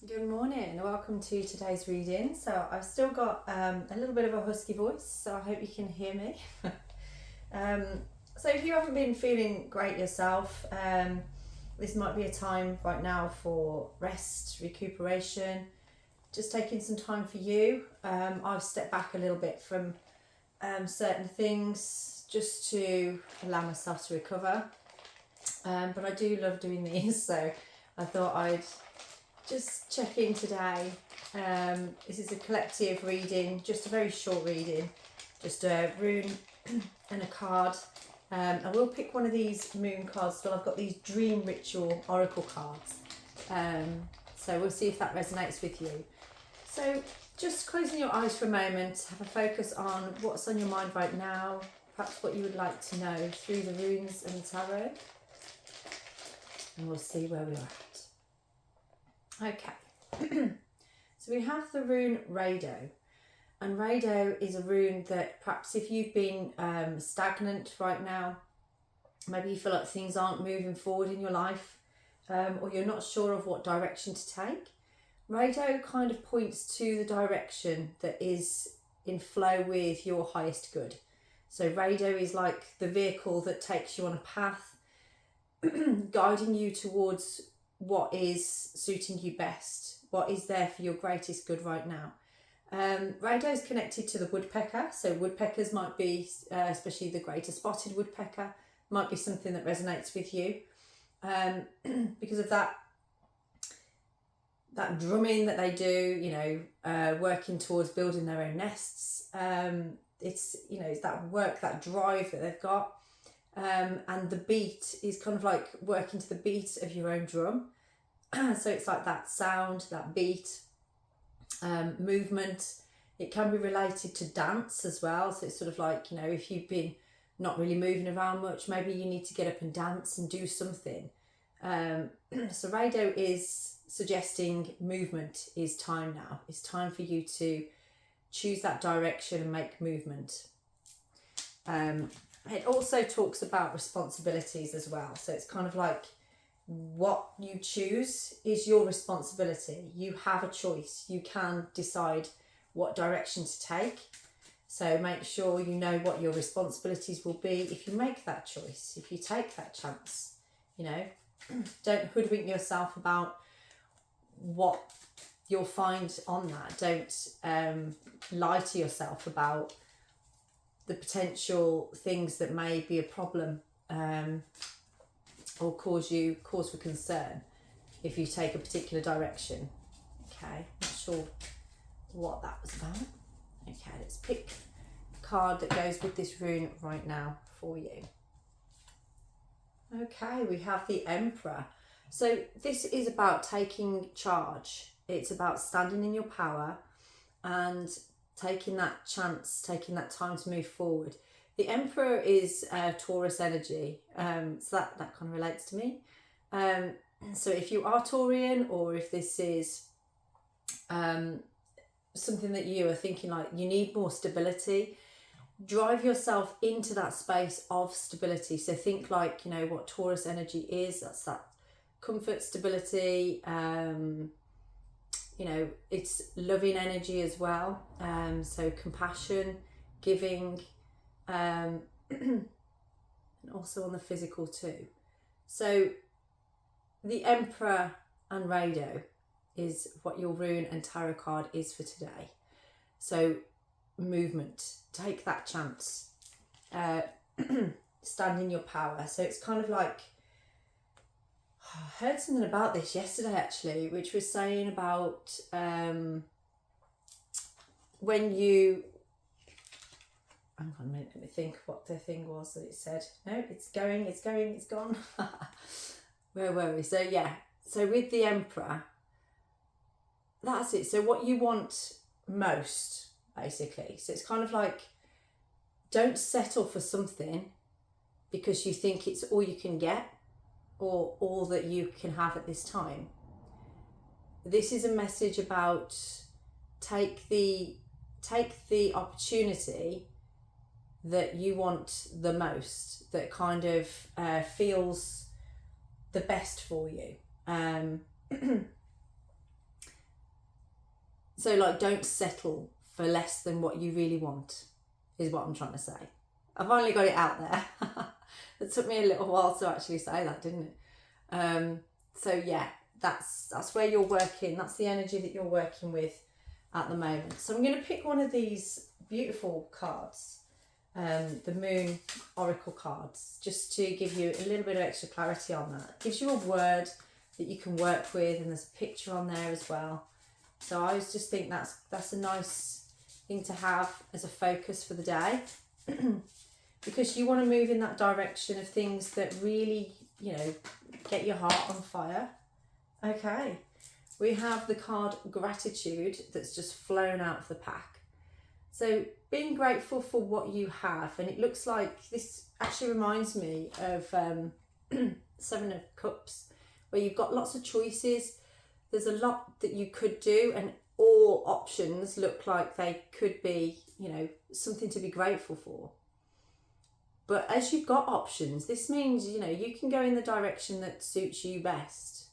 Good morning, welcome to today's reading. So I've still got a little bit of a husky voice, so I hope you can hear me. um, so if you haven't been feeling great yourself, this might be a time right now for rest, recuperation, just taking some time for you. I've stepped back a little bit from certain things just to allow myself to recover. But I do love doing these, so I thought I'd just check in today. This is a collective reading, just a very short reading, just a rune and a card. I will pick one of these moon cards. Well, I've got these dream ritual oracle cards. So we'll see if that resonates with you. So just closing your eyes for a moment, have a focus on what's on your mind right now, perhaps what you would like to know through the runes and the tarot. And we'll see where we are at. Okay, so we have the rune Rado, and Rado is a rune that perhaps if you've been stagnant right now, maybe you feel like things aren't moving forward in your life, or you're not sure of what direction to take, Rado kind of points to the direction that is in flow with your highest good. So Rado is like the vehicle that takes you on a path, guiding you towards what is suiting you best, what is there for your greatest good right now. Rado is connected to the woodpecker, so woodpeckers might be, especially the greater spotted woodpecker, might be something that resonates with you, because of that drumming that they do, you know, working towards building their own nests. It's, you know, it's that work, that drive that they've got. And the beat is kind of like working to the beat of your own drum. So it's like that sound, that beat, movement. It can be related to dance as well. So it's sort of like, you know, if you've been not really moving around much, maybe you need to get up and dance and do something. So Rado is suggesting movement is time now. It's time for you to choose that direction and make movement. It also talks about responsibilities as well. So it's kind of like what you choose is your responsibility. You have a choice. You can decide what direction to take. So make sure you know what your responsibilities will be if you make that choice, if you take that chance. You know, don't hoodwink yourself about what you'll find on that. Don't lie to yourself about the potential things that may be a problem, or cause for concern if you take a particular direction. Okay, not sure what that was about. Okay, let's pick a card that goes with this rune right now for you. Okay, we have the Emperor. So this is about taking charge. It's about standing in your power and taking that chance, taking that time to move forward. The Emperor is Taurus energy, so that kind of relates to me. So if you are Taurian, or if this is something that you are thinking like you need more stability, drive yourself into that space of stability. So think like, you know, what Taurus energy is. That's that comfort, stability, you know, it's loving energy as well. So compassion, giving, and also on the physical too. So the Emperor and Rado is what your rune and tarot card is for today. So movement, take that chance, stand in your power. So it's kind of like, I heard something about this yesterday actually, which was saying about when you, hang on a minute, let me think what the thing was that it said. No, it's gone. Where were we? So yeah, so with the Emperor, that's it. So what you want most, basically. So it's kind of like, don't settle for something because you think it's all you can get or all that you can have at this time. This is a message about take the opportunity that you want the most, that kind of feels the best for you. So like, don't settle for less than what you really want, is what I'm trying to say. I've only got it out there. It took me a little while to actually say that, didn't it? So yeah, that's where you're working. That's the energy that you're working with at the moment. So I'm going to pick one of these beautiful cards, the Moon Oracle cards, just to give you a little bit of extra clarity on that. It gives you a word that you can work with, and there's a picture on there as well. So I just think that's a nice thing to have as a focus for the day. Because you want to move in that direction of things that really, you know, get your heart on fire. Okay, we have the card Gratitude that's just flown out of the pack. So being grateful for what you have, and it looks like this actually reminds me of Seven of Cups, where you've got lots of choices. There's a lot that you could do, and all options look like they could be, you know, something to be grateful for. But as you've got options, this means, you know, you can go in the direction that suits you best.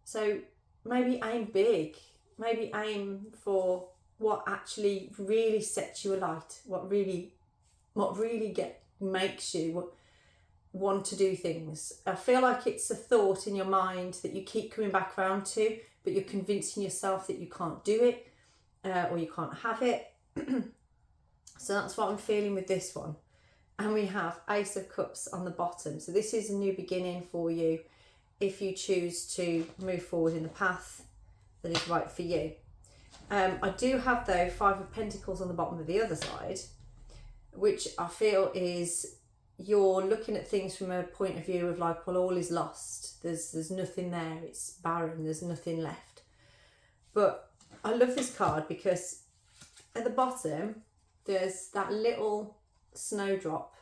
So maybe aim big, maybe aim for what actually really sets you alight, what really makes you want to do things. I feel like it's a thought in your mind that you keep coming back around to, but you're convincing yourself that you can't do it, or you can't have it. So that's what I'm feeling with this one. And we have Ace of Cups on the bottom. So this is a new beginning for you if you choose to move forward in the path that is right for you. I do have, though, Five of Pentacles on the bottom of the other side, which I feel is you're looking at things from a point of view of like, well, all is lost. There's nothing there. It's barren. There's nothing left. But I love this card because at the bottom, there's that little snowdrop,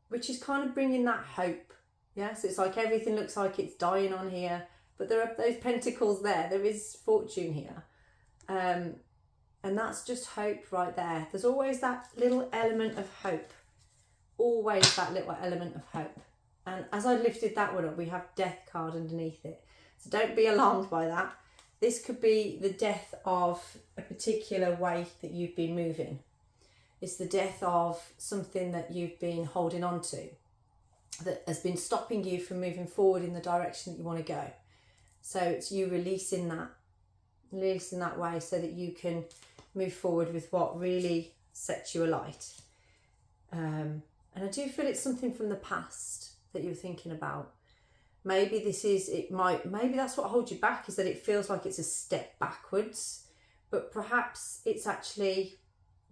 which is kind of bringing that hope. Yeah, so it's like everything looks like it's dying on here, but there are those pentacles there. There is fortune here. And that's just hope right there. There's always that little element of hope. Always that little element of hope. And as I lifted that one up, we have Death card underneath it. So don't be alarmed by that. This could be the death of a particular way that you've been moving. It's the death of something that you've been holding on to that has been stopping you from moving forward in the direction that you want to go. So it's you releasing that way so that you can move forward with what really sets you alight. And I do feel it's something from the past that you're thinking about. Maybe maybe that's what holds you back, is that it feels like it's a step backwards, but perhaps it's actually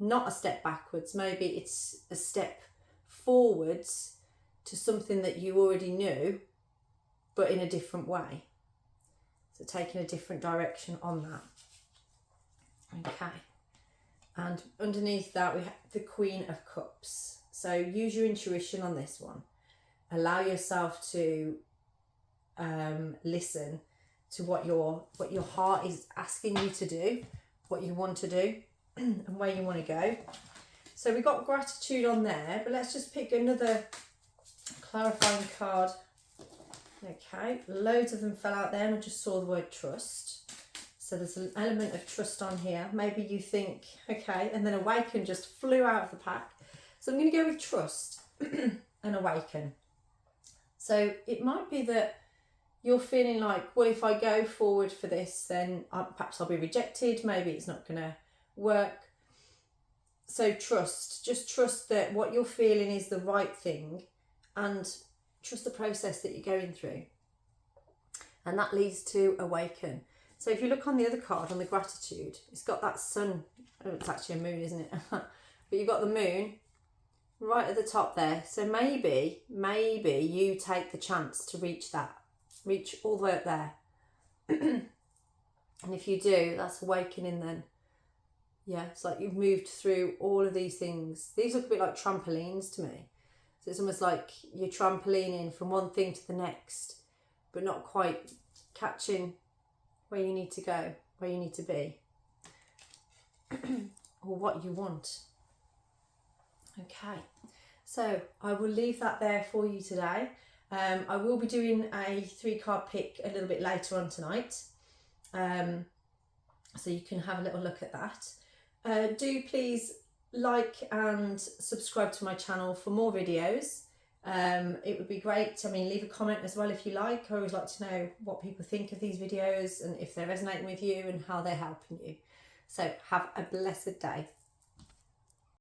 not a step backwards. Maybe it's a step forwards to something that you already knew, but in a different way. So taking a different direction on that. Okay. And underneath that, we have the Queen of Cups. So use your intuition on this one. Allow yourself to listen to what your heart is asking you to do, what you want to do, and where you want to go. So we got Gratitude on there, but let's just pick another clarifying card. Okay, loads of them fell out there, and I just saw the word trust. So there's an element of trust on here. Maybe you think, okay, and then Awaken just flew out of the pack. So I'm going to go with trust and Awaken. So it might be that you're feeling like, well, if I go forward for this, then perhaps I'll be rejected. Maybe it's not going to work. So just trust that what you're feeling is the right thing, and trust the process that you're going through. And that leads to Awaken. So if you look on the other card, on the Gratitude, it's got that sun. Oh, it's actually a moon, isn't it? But you've got the moon right at the top there. So maybe you take the chance to reach all the way up there. And if you do, that's awakening then. Yeah, it's like you've moved through all of these things. These look a bit like trampolines to me. So it's almost like you're trampolining from one thing to the next, but not quite catching where you need to go, where you need to be, or what you want. Okay, so I will leave that there for you today. I will be doing a 3-card pick a little bit later on tonight. So you can have a little look at that. Do please like and subscribe to my channel for more videos. It would be great. I mean, leave a comment as well if you like. I always like to know what people think of these videos and if they're resonating with you and how they're helping you. So have a blessed day.